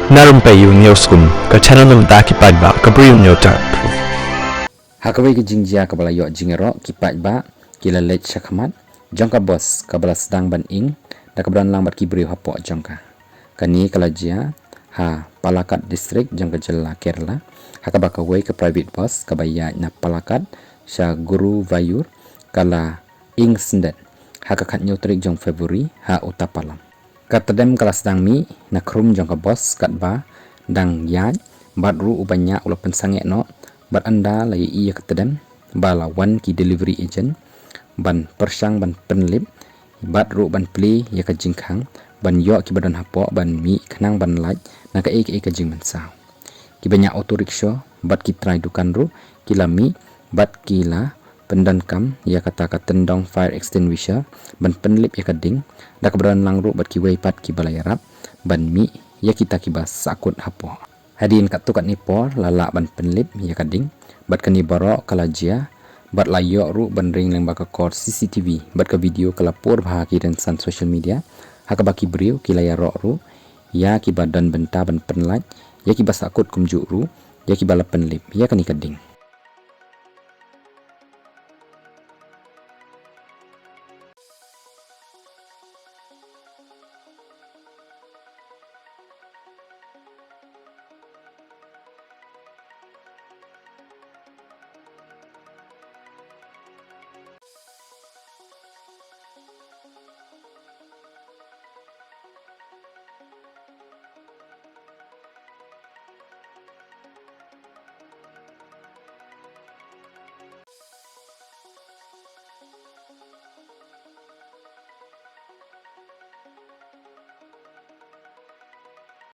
Narumpayu Neoskum, ke channel nam taki padba, ke beriu nyota. Hakawai ke jingjia ke bala yok jingero kipat ba kila lech syakhamat jongka bos ke bala sedang ban ing da ke beran lambat ki beriu hapok jongka kani kala jia ha Palakat distrik jongka jela Kerala haka bakawai ke private bus ke baya na Palakat sya Guru Vayur kala ing sendet haka kat nyutrik jong Februari ha utapalam katadem kala sedang mi na krum jongka bos kat ba dang yaj badru ubanya ulah pensangek no bat anda lai iya ketedem bala wan ki delivery agent ban persang ban penlip bat ru ban pli ya ka jingkhang ban yo ki badan hapo ban mi khnang ban laj na ka ek ka jing man saw ki banyak auto rickshaw bat ki try dukan ru kilami bat kila pendan kam ya kata ka tendong fire extinguisher ban penlip ya ka ding da ka badan lang ru bat ki wei pat ki balai rap ban mi ya kita ki bas sakut hapo hadin kat tukat nipor lala ban penlip ya ka ding bat kani barok kala jia bat layo ru ban ring leng baka kor CCTV bat ka video kala por bahaki dan san social media haka baki beriu kila ya ro ru ya ki badan benta ban penlaj ya ki basakut kumjuk ru ya ki bala penlip ya kani kading